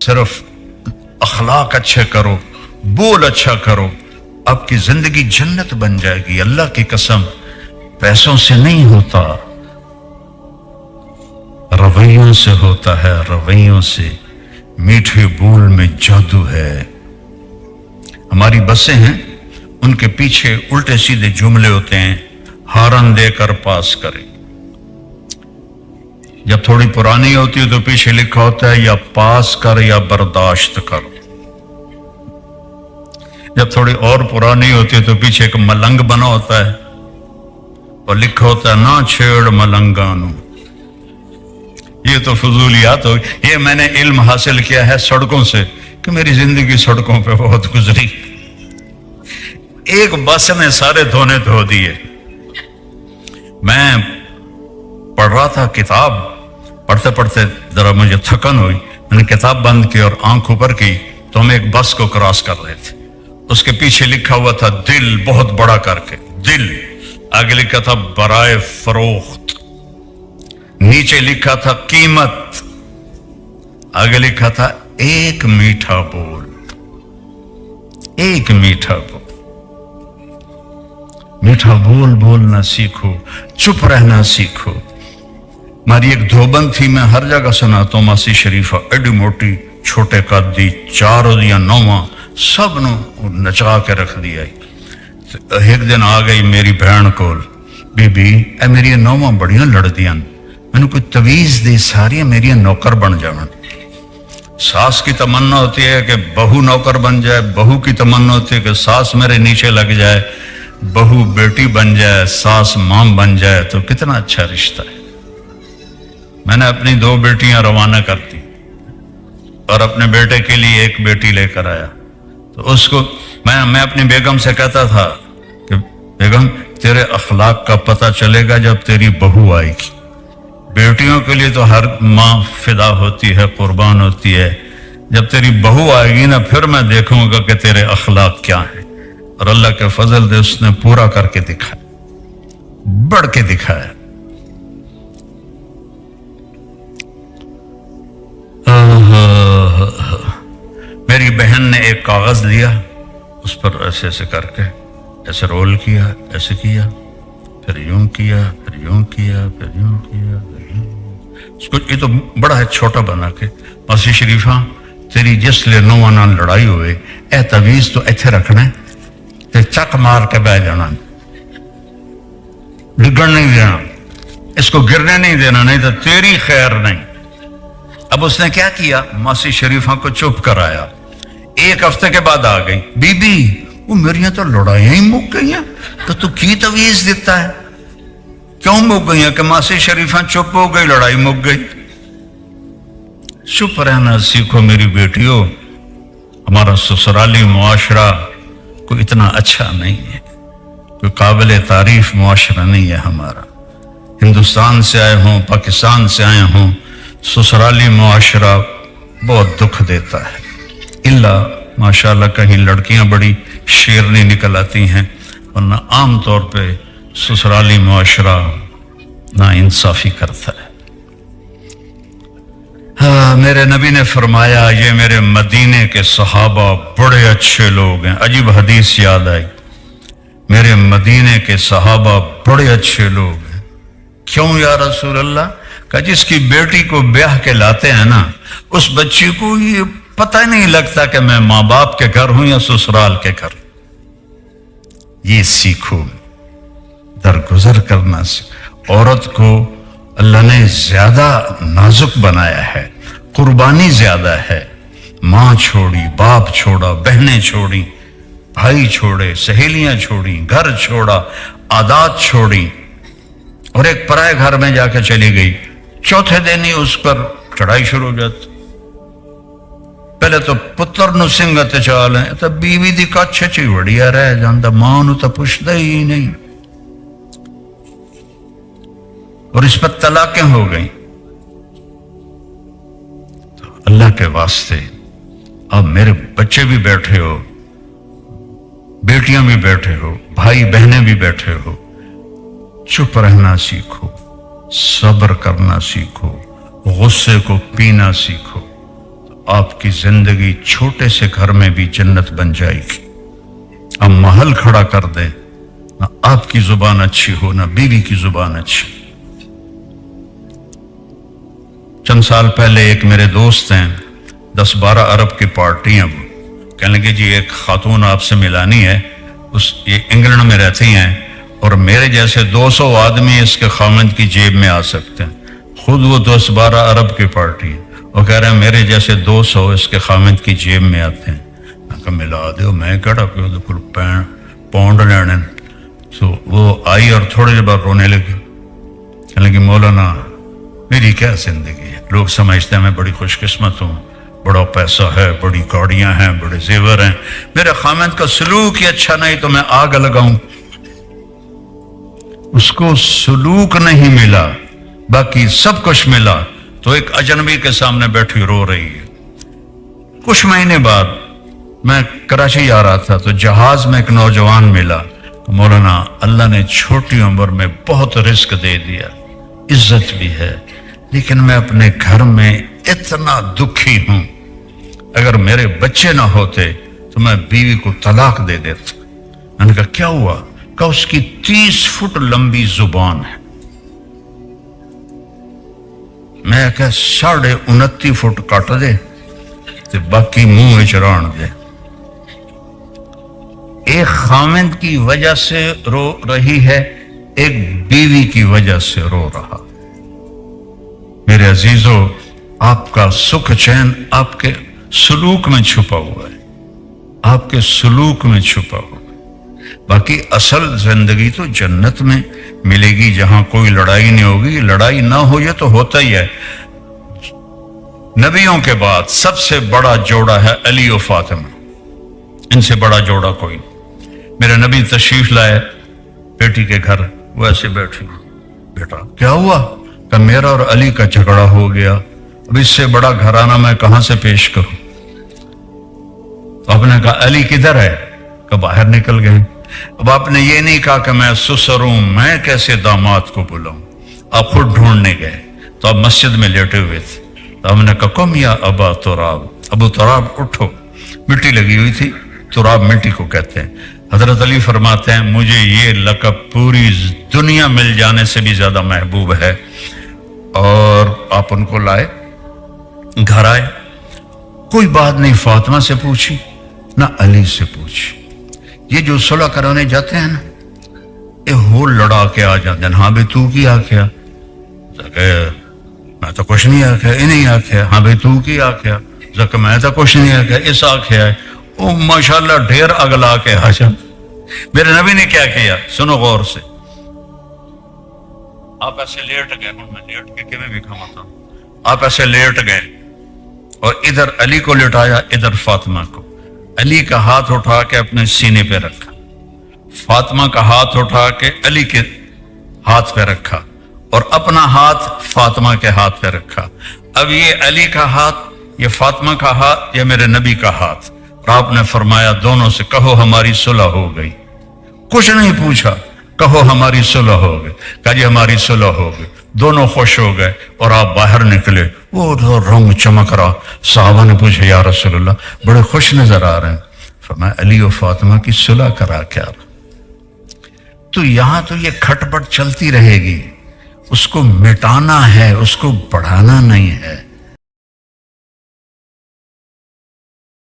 صرف اخلاق اچھے کرو، بول اچھا کرو، آپ کی زندگی جنت بن جائے گی۔ اللہ کی قسم پیسوں سے نہیں ہوتا، رویوں سے ہوتا ہے، رویوں سے۔ میٹھے بول میں جادو ہے۔ ہماری بسیں ہیں، ان کے پیچھے الٹے سیدھے جملے ہوتے ہیں، ہارن دے کر پاس کریں۔ جب تھوڑی پرانی ہوتی ہے تو پیچھے لکھا ہوتا ہے یا پاس کر یا برداشت کر۔ جب تھوڑی اور پرانی ہوتی ہے تو پیچھے ایک ملنگ بنا ہوتا ہے اور لکھا ہوتا ہے نہ چھیڑ ملنگانو۔ یہ تو فضولیات ہو، یہ میں نے علم حاصل کیا ہے سڑکوں سے، کہ میری زندگی سڑکوں پہ بہت گزری۔ ایک بس نے سارے دھونے دھو دیے۔ میں پڑھ رہا تھا کتاب، پڑھتے پڑھتے ذرا مجھے تھکن ہوئی، میں نے کتاب بند کی اور آنکھ اوپر کی تو ہم ایک بس کو کراس کر رہے تھے۔ اس کے پیچھے لکھا ہوا تھا دل، بہت بڑا کر کے دل، آگے لکھا تھا برائے فروخت، نیچے لکھا تھا قیمت، آگے لکھا تھا ایک میٹھا بول، ایک میٹھا بول۔ میٹھا بول بولنا سیکھو، چپ رہنا سیکھو۔ ہماری ایک دھوبن تھی، میں ہر جگہ سناتا ہوں، ماسی شریفہ، ایڈی موٹی، چھوٹے قد دی، 4 یا 9 سب نو نچا کے رکھ دیا۔ ایک دن آ گئی میری بہن کول، بی بی اے میری 9 بڑیاں لڑ دیاں، میں نے کوئی تویز دی، ساری میری نوکر بن جاون۔ ساس کی تمنا ہوتی ہے کہ بہو نوکر بن جائے، بہو کی تمنا ہوتی ہے کہ ساس میرے نیچے لگ جائے، بہو بیٹی بن جائے، ساس ماں بن جائے، تو کتنا اچھا رشتہ ہے۔ میں نے اپنی 2 بیٹیاں روانہ کر دی اور اپنے بیٹے کے لیے ایک بیٹی لے کر آیا۔ تو اس کو میں اپنی بیگم سے کہتا تھا کہ بیگم تیرے اخلاق کا پتہ چلے گا جب تیری بہو آئے گی۔ بیٹیوں کے لیے تو ہر ماں فدا ہوتی ہے، قربان ہوتی ہے، جب تیری بہو آئے گی نا پھر میں دیکھوں گا کہ تیرے اخلاق کیا ہیں۔ اور اللہ کے فضل سے اس نے پورا کر کے دکھایا، بڑھ کے دکھایا۔ میری بہن نے ایک کاغذ لیا، اس پر ایسے ایسے کر کے ایسے رول کیا، ایسے کیا، پھر یوں کیا، پھر یوں کیا، پھر یوں کیا، پھر یوں کیا۔ اس کو یہ تو بڑا ہے چھوٹا بنا کے، ماسی شریفہ تیری جس لے 9 نال لڑائی ہوئے، اے تویز تو ایتھے رکھنا ہے تے چک مار کے بہ جانا، ڈگن نہیں دینا، اس کو گرنے نہیں دینا، نہیں تو تیری خیر نہیں۔ اب اس نے کیا کیا، ماسی شریفہ کو چپ کرایا۔ 1 ہفتے کے بعد آ گئی، بی بی وہ میریاں تو لڑائیاں ہی مک گئی ہیں، تو کی تویز دیتا ہے؟ کیوں مک گئی ہیں؟ کہ ماسی شریفہ چپ ہو گئی، لڑائی مک گئی۔ چپ رہنا سیکھو میری بیٹیوں۔ ہمارا سسرالی معاشرہ کوئی اتنا اچھا نہیں ہے، کوئی قابل تعریف معاشرہ نہیں ہے ہمارا۔ ہندوستان سے آئے ہوں، پاکستان سے آئے ہوں، سسرالی معاشرہ بہت دکھ دیتا ہے۔ اللہ ماشاءاللہ کہیں لڑکیاں بڑی شیرنی نکل آتی ہیں، ورنہ عام طور پہ سسرالی معاشرہ نا انصافی کرتا ہے۔ میرے نبی نے فرمایا یہ میرے مدینے کے صحابہ بڑے اچھے لوگ ہیں۔ عجیب حدیث یاد آئی، میرے مدینے کے صحابہ بڑے اچھے لوگ ہیں۔ کیوں یا رسول اللہ؟ کہ جس کی بیٹی کو بیاہ کے لاتے ہیں نا، اس بچی کو یہ پتہ نہیں لگتا کہ میں ماں باپ کے گھر ہوں یا سسرال کے گھر۔ یہ سیکھو، درگزر کرنا سیکھو۔ عورت کو اللہ نے زیادہ نازک بنایا ہے، قربانی زیادہ ہے۔ ماں چھوڑی، باپ چھوڑا، بہنیں چھوڑی، بھائی چھوڑے، سہیلیاں چھوڑی، گھر چھوڑا، عادات چھوڑی، اور ایک پرائے گھر میں جا کے چلی گئی۔ چوتھے دن ہی اس پر چڑھائی شروع ہو جاتی۔ پہلے تو پتر نو سنگت چال ہے، تو بیوی دی کچھ چی وڑیا رہ جاندہ، ماں نو تو پوچھتا ہی نہیں، اور اس پر طلاقیں ہو گئیں۔ تو اللہ کے واسطے اب میرے بچے بھی بیٹھے ہو، بیٹیاں بھی بیٹھے ہو، بھائی بہنیں بھی بیٹھے ہو، چپ رہنا سیکھو، صبر کرنا سیکھو، غصے کو پینا سیکھو۔ آپ کی زندگی چھوٹے سے گھر میں بھی جنت بن جائے گی. اب محل کھڑا کر دے، نہ آپ کی زبان اچھی ہو نہ بیوی کی زبان اچھی. چند سال پہلے ایک میرے دوست ہیں، 10-12 ارب کی پارٹی ہیں. وہ کہنے لگے جی ایک خاتون آپ سے ملانی ہے، یہ انگلینڈ میں رہتی ہیں اور میرے جیسے 200 آدمی اس کے خامند کی جیب میں آ سکتے ہیں. خود وہ 10-12 ارب کی پارٹی ہے، وہ کہہ رہے ہیں میرے جیسے 200 اس کے خامند کی جیب میں آتے ہیں. میں کہا ملا دیو، میں کہڑا کہ پاؤنڈ لینے. تو وہ آئی اور تھوڑے دیر بعد رونے لگی. کہنے لگی مولانا میری کیا زندگی ہے، لوگ سمجھتے ہیں میں بڑی خوش قسمت ہوں، بڑا پیسہ ہے، بڑی گاڑیاں ہیں، بڑے زیور ہیں، میرے خامند کا سلوک ہی اچھا نہیں تو میں آگ لگاؤں. اس کو سلوک نہیں ملا، باقی سب کچھ ملا، تو ایک اجنبی کے سامنے بیٹھی رو رہی ہے. کچھ مہینے بعد میں کراچی جا رہا تھا تو جہاز میں ایک نوجوان ملا. مولانا اللہ نے چھوٹی عمر میں بہت رزق دے دیا، عزت بھی ہے، لیکن میں اپنے گھر میں اتنا دکھی ہوں، اگر میرے بچے نہ ہوتے تو میں بیوی کو طلاق دے دیتا. میں نے کہا کیا ہوا؟ کہ اس کی 30 فٹ لمبی زبان ہے. میں کہ 29.5 فٹ کٹ دے تو باقی منہ چران دے. ایک خامند کی وجہ سے رو رہی ہے، ایک بیوی کی وجہ سے رو رہا. میرے عزیزو، آپ کا سکھ چین آپ کے سلوک میں چھپا ہوا ہے، آپ کے سلوک میں چھپا ہوا ہے. باقی اصل زندگی تو جنت میں ملے گی جہاں کوئی لڑائی نہیں ہوگی. لڑائی نہ ہو یہ تو ہوتا ہی ہے. نبیوں کے بعد سب سے بڑا جوڑا ہے علی و فاطمہ، ان سے بڑا جوڑا کوئی نہیں. میرے نبی تشریف لائے بیٹی کے گھر، وہ ایسے بیٹھی. بیٹا کیا ہوا؟ کہ میرا اور علی کا جھگڑا ہو گیا، اب اس سے بڑا گھرانہ میں کہاں سے پیش کروں؟ تو آپ نے کہا علی کدھر ہے؟ کہ باہر نکل گئے. اب آپ نے یہ نہیں کہا کہ میں سسر ہوں، میں کیسے داماد کو بلاؤں؟ آپ خود ڈھونڈنے گئے تو آپ مسجد میں لیٹے ہوئے تھے. تو ہم نے کہا قم یا ابا تراب، ابو تراب اٹھو. مٹی لگی ہوئی تھی، تراب مٹی کو کہتے ہیں. حضرت علی فرماتے ہیں مجھے یہ لقب پوری دنیا مل جانے سے بھی زیادہ محبوب ہے. اور آپ ان کو لائے، گھر آئے. کوئی بات نہیں فاطمہ سے پوچھی نہ علی سے پوچھی. یہ جو صلح کرانے جاتے ہیں نا، یہ ہو لڑا کے آ جاتے ہیں. ہاں بھائی تو کی آخیا؟ میں تو کچھ نہیں آخیا. یہ نہیں آخیا. ہاں بھائی تو کی آخیا؟ میں تو کچھ نہیں آخیا. اس آخیا ہے. او ماشاءاللہ ڈھیر اگلا کے حاجم. میرے نبی نے کیا کیا؟ سنو غور سے. آپ ایسے لیٹ گئے، میں لیٹ کے کیویں بھی کھاتا ہوں. آپ ایسے لیٹ گئے اور ادھر علی کو لٹایا، ادھر فاطمہ کو. علی کا ہاتھ اٹھا کے اپنے سینے پہ رکھا، فاطمہ کا ہاتھ اٹھا کے علی کے ہاتھ پہ رکھا اور اپنا ہاتھ فاطمہ کے ہاتھ پہ رکھا. اب یہ علی کا ہاتھ، یہ فاطمہ کا ہاتھ، یہ میرے نبی کا ہاتھ. اور آپ نے فرمایا دونوں سے کہو ہماری صلح ہو گئی. کچھ نہیں پوچھا، کہو ہماری صلح ہو گئی. کہا جی ہماری صلح ہو گئی. دونوں خوش ہو گئے اور آپ باہر نکلے. وہ رنگ چمک رہا. صحابہ نے پوچھا یا رسول اللہ بڑے خوش نظر آ رہے ہیں. فرمایا علی و فاطمہ کی صلح کرا کیا. تو یہاں تو یہ کھٹ پٹ چلتی رہے گی، اس کو مٹانا ہے، اس کو بڑھانا نہیں ہے.